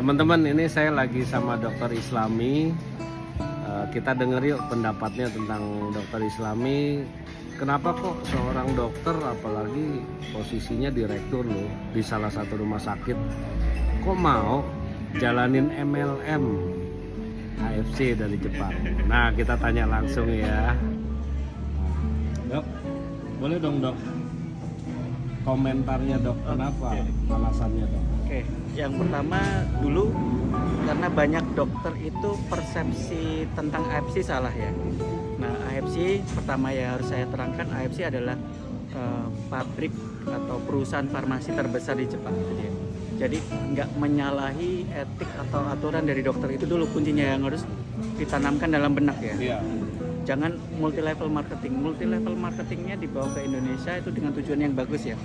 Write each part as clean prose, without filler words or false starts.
Teman-teman, ini saya lagi sama dokter Islami. Kita denger yuk pendapatnya tentang dokter Islami. Kenapa kok seorang dokter, apalagi posisinya direktur loh di salah satu rumah sakit, kok mau jalanin MLM AFC dari Jepang? Nah, kita tanya langsung ya. Dok, boleh dong dok komentarnya dok, kenapa alasannya dok? Oke, yang pertama dulu karena banyak dokter itu persepsi tentang AFC salah ya. Nah, AFC pertama ya harus saya terangkan, AFC adalah pabrik atau perusahaan farmasi terbesar di Jepang. Jadi nggak menyalahi etik atau aturan dari dokter, itu dulu kuncinya yang harus ditanamkan dalam benak ya. Iya. Jangan multi level marketing. Multi level marketingnya dibawa ke Indonesia itu dengan tujuan yang bagus ya,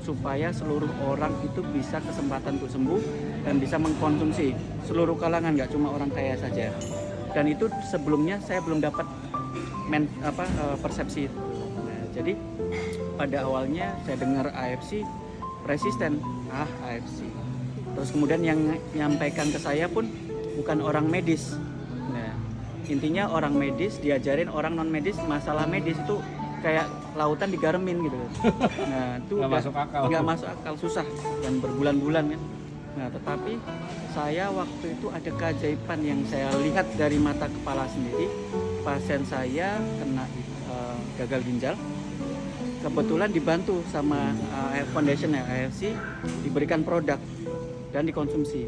supaya seluruh orang itu bisa kesempatan untuk sembuh dan bisa mengkonsumsi seluruh kalangan, nggak cuma orang kaya saja. Dan itu sebelumnya saya belum dapat persepsi itu. Nah, jadi pada awalnya saya dengar AFC resisten, AFC. Terus kemudian yang nyampaikan ke saya pun bukan orang medis. Nah, intinya orang medis diajarin orang non medis masalah medis itu kayak lautan digaremin gitu. Nah, itu nggak masuk akal, susah dan berbulan-bulan kan. Nah, tetapi saya waktu itu ada keajaiban yang saya lihat dari mata kepala sendiri. Pasien saya kena gagal ginjal, kebetulan dibantu sama foundation ya, AFC, diberikan produk dan dikonsumsi.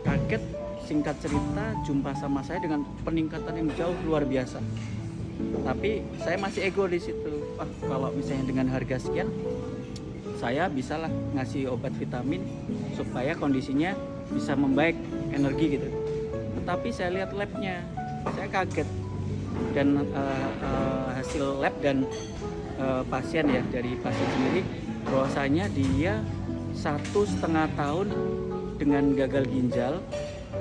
Kaget, singkat cerita, jumpa sama saya dengan peningkatan yang jauh luar biasa. Tapi saya masih ego di situ. Kalau misalnya dengan harga sekian, saya bisalah ngasih obat vitamin supaya kondisinya bisa membaik, energi gitu. Tetapi saya lihat labnya, saya kaget. Dan hasil lab dan pasien ya, dari pasien sendiri, bahwasanya dia 1,5 tahun dengan gagal ginjal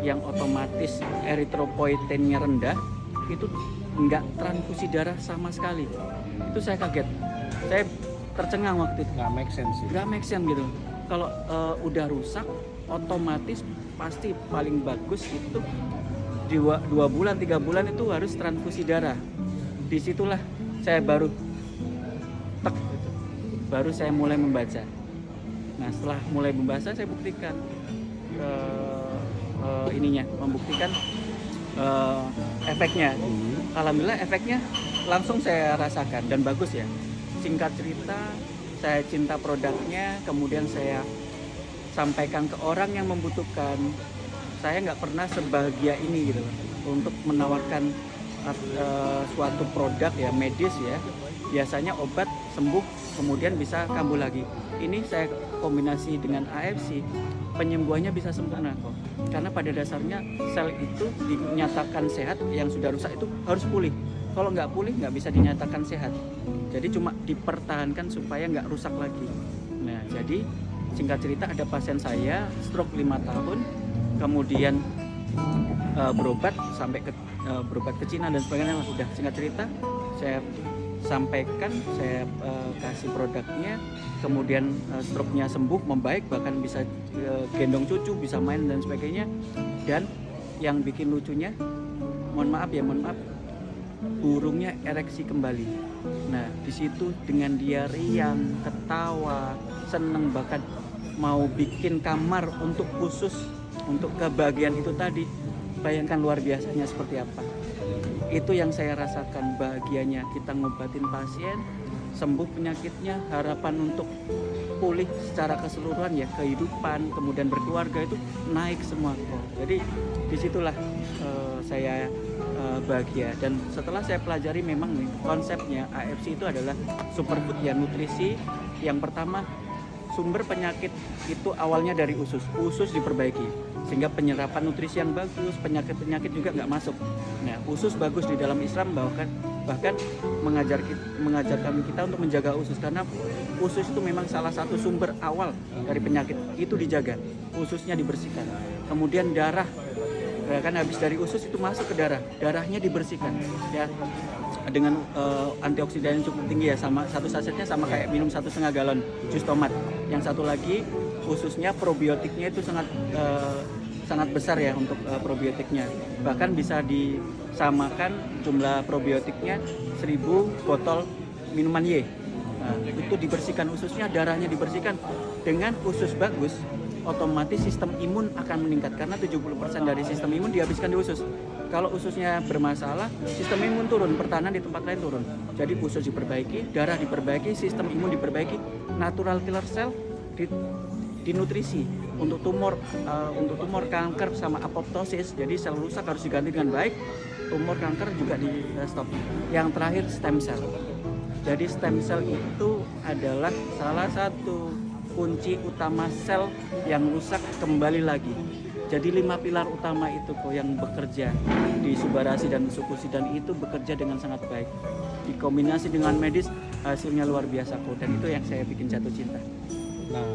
yang otomatis eritropoietinnya rendah, itu nggak transfusi darah sama sekali. Itu saya kaget, saya tercengang waktu itu. Nggak make sense sih. Nggak make sense gitu. Kalau udah rusak, otomatis pasti paling bagus itu 2 bulan 3 bulan itu harus transfusi darah. Disitulah saya baru gitu. Baru saya mulai membaca. Nah, setelah mulai membaca, saya buktikan membuktikan efeknya. Alhamdulillah efeknya langsung saya rasakan dan bagus ya. Singkat cerita, saya cinta produknya, kemudian saya sampaikan ke orang yang membutuhkan. Saya nggak pernah sebahagia ini gitu untuk menawarkan suatu produk ya medis ya. Biasanya obat sembuh kemudian bisa kambuh lagi. Ini saya kombinasi dengan AFC, penyembuhannya bisa sempurna kok. Karena pada dasarnya sel itu dinyatakan sehat, yang sudah rusak itu harus pulih. Kalau nggak pulih nggak bisa dinyatakan sehat. Jadi cuma dipertahankan supaya nggak rusak lagi. Nah, jadi singkat cerita, ada pasien saya stroke 5 tahun, kemudian berobat sampai berobat ke Cina dan sebagainya. Sudah, singkat cerita saya sampaikan, saya kasih produknya, kemudian stroke-nya sembuh, membaik, bahkan bisa gendong cucu, bisa main dan sebagainya. Dan yang bikin lucunya, mohon maaf, burungnya ereksi kembali. Nah, di situ dengan dia riang, ketawa, seneng, bahkan mau bikin kamar untuk khusus untuk kebahagiaan itu tadi. Bayangkan luar biasanya seperti apa. Itu yang saya rasakan, bahagianya kita ngobatin pasien, sembuh penyakitnya, harapan untuk pulih secara keseluruhan ya, kehidupan, kemudian berkeluarga itu naik semua kok. Jadi disitulah saya bahagia. Dan setelah saya pelajari, memang nih konsepnya AFC itu adalah superfood ya, nutrisi. Yang pertama, sumber penyakit itu awalnya dari usus diperbaiki sehingga penyerapan nutrisi yang bagus, penyakit juga nggak masuk. Nah, usus bagus di dalam Islam, bahkan mengajarkan kita untuk menjaga usus, karena usus itu memang salah satu sumber awal dari penyakit, itu dijaga, ususnya dibersihkan. Kemudian darah, kan habis dari usus itu masuk ke darahnya dibersihkan ya, dengan antioksidan yang cukup tinggi ya, sama satu sasetnya sama kayak minum 1,5 galon jus tomat. Yang satu lagi khususnya probiotiknya itu sangat besar ya untuk probiotiknya. Bahkan bisa disamakan jumlah probiotiknya 1000 botol minuman Y. Nah, itu dibersihkan ususnya, darahnya dibersihkan. Dengan usus bagus, otomatis sistem imun akan meningkat karena 70% dari sistem imun dihabiskan di usus. Kalau ususnya bermasalah, sistem imun turun, pertahanan di tempat lain turun. Jadi usus diperbaiki, darah diperbaiki, sistem imun diperbaiki, natural killer cell dinutrisi untuk tumor kanker sama apoptosis. Jadi sel rusak harus diganti dengan baik, tumor kanker juga di stop. Yang terakhir stem cell. Jadi stem cell itu adalah salah satu kunci utama sel yang rusak kembali lagi. Jadi 5 pilar utama itu kok yang bekerja di Subarasi dan Sukusi, dan itu bekerja dengan sangat baik. Dikombinasi dengan medis, hasilnya luar biasa kok, dan itu yang saya bikin jatuh cinta. Nah,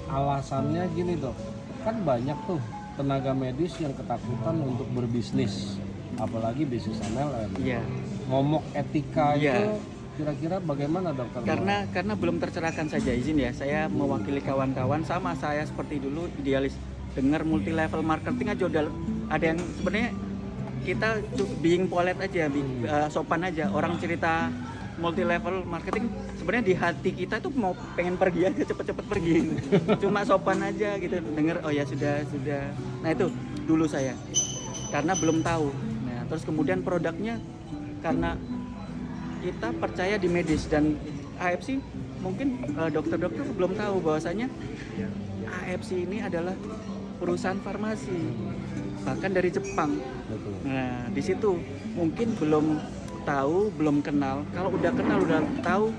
alasannya gini dok, kan banyak tuh tenaga medis yang ketakutan untuk berbisnis, apalagi bisnis MLM. Iya. Momok etika Iya. itu kira-kira bagaimana dokter? Karena belum tercerahkan saja, izin ya, saya mewakili kawan-kawan sama saya seperti dulu idealis. Dengar multi level marketing aja udah ada yang sebenarnya kita being polite aja, sopan aja. Orang cerita multi level marketing sebenarnya di hati kita tuh mau pengen pergi aja, cepet-cepet pergi. Cuma sopan aja gitu, denger oh ya sudah. Nah itu dulu saya karena belum tahu. Nah terus kemudian produknya karena kita percaya di medis dan AFC mungkin dokter-dokter belum tahu bahwasanya AFC ini adalah perusahaan farmasi bahkan dari Jepang. Betul. Nah di situ mungkin belum tahu, belum kenal. Kalau udah kenal, udah tahu,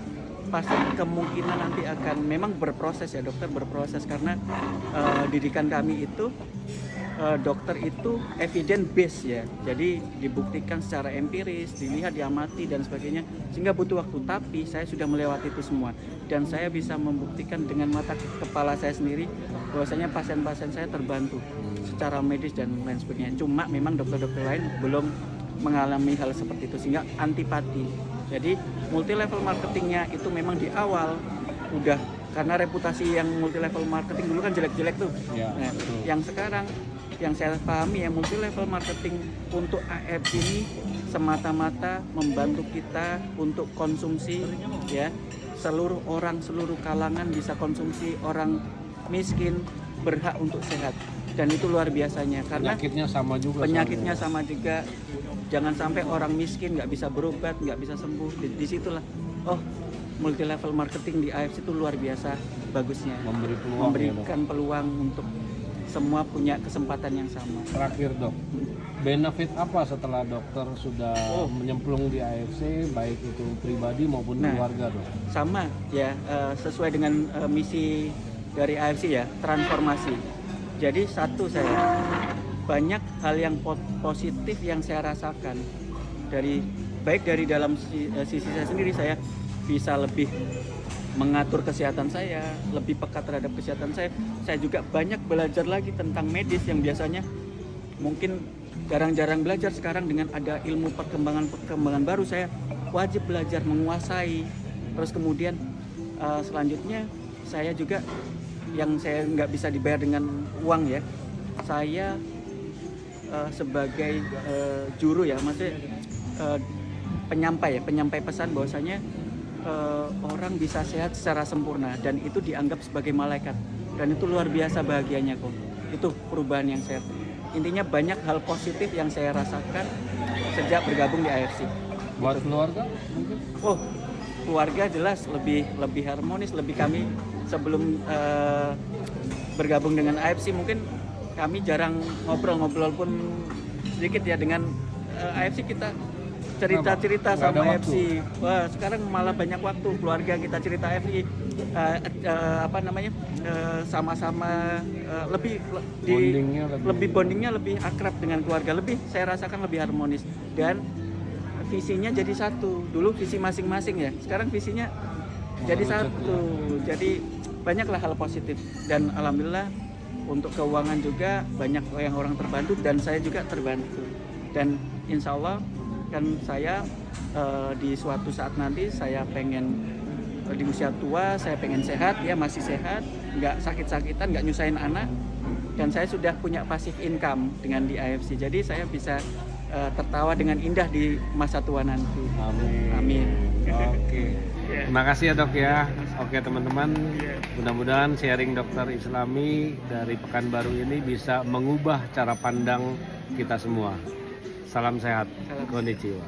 pasti kemungkinan nanti akan memang berproses ya, dokter berproses karena didikan kami itu dokter itu evidence based ya, jadi dibuktikan secara empiris, dilihat, diamati dan sebagainya, sehingga butuh waktu. Tapi saya sudah melewati itu semua dan saya bisa membuktikan dengan mata kepala saya sendiri bahwasanya pasien-pasien saya terbantu secara medis dan lain sebagainya. Cuma memang dokter-dokter lain belum mengalami hal seperti itu sehingga antipati. Jadi multi level marketingnya itu memang di awal udah, karena reputasi yang multi level marketing dulu kan jelek-jelek tuh. Ya, Nah, betul. yang sekarang yang saya pahami ya, multi level marketing untuk AF ini semata-mata membantu kita untuk konsumsi ya. Seluruh orang, seluruh kalangan bisa konsumsi, orang miskin berhak untuk sehat. Dan itu luar biasanya karena Penyakitnya sama juga. penyakitnya sama juga. Jangan sampai orang miskin nggak bisa berobat, nggak bisa sembuh. Disitulah multi level marketing di AFC itu luar biasa bagusnya, Memberi peluang. memberikan peluang untuk semua punya kesempatan yang sama. Terakhir dok, benefit apa setelah dokter sudah menyemplung di AFC, baik itu pribadi maupun keluarga dok? Sama ya, sesuai dengan misi dari AFC ya, transformasi. Jadi satu, saya banyak hal yang positif yang saya rasakan baik dari dalam sisi saya sendiri. Saya bisa lebih mengatur kesehatan saya, lebih peka terhadap kesehatan saya. Saya juga banyak belajar lagi tentang medis yang biasanya mungkin jarang-jarang belajar. Sekarang dengan ada ilmu perkembangan baru, saya wajib belajar, menguasai. Terus kemudian selanjutnya saya juga yang saya nggak bisa dibayar dengan uang ya, saya sebagai juru ya, maksudnya penyampai pesan bahwasanya orang bisa sehat secara sempurna dan itu dianggap sebagai malaikat, dan itu luar biasa bahagianya kok. Itu perubahan yang saya, intinya banyak hal positif yang saya rasakan sejak bergabung di AFC. Buat keluarga mungkin? Keluarga jelas lebih harmonis. Lebih kami sebelum bergabung dengan AFC mungkin kami jarang ngobrol pun sedikit ya dengan AFC. Kita cerita sama AFC. Wah, sekarang malah banyak waktu keluarga kita cerita AFC. Sama-sama bondingnya lebih akrab dengan keluarga, saya rasakan lebih harmonis dan visinya jadi satu. Dulu visi masing-masing ya, sekarang visinya jadi satu. Jadi banyaklah hal positif dan alhamdulillah untuk keuangan juga banyak yang orang terbantu dan saya juga terbantu. Dan insya Allah kan saya di suatu saat nanti saya pengen di usia tua saya pengen sehat, ya masih sehat, nggak sakit-sakitan, nggak nyusahin anak, dan saya sudah punya passive income dengan di AFC, jadi saya bisa tertawa dengan indah di masa tua nanti. Amin. Amin. Oke. Ya. Terima kasih ya dok ya. Oke teman-teman, mudah-mudahan sharing dokter Islami dari Pekanbaru ini bisa mengubah cara pandang kita semua. Salam sehat. Salam. Konnichiwa.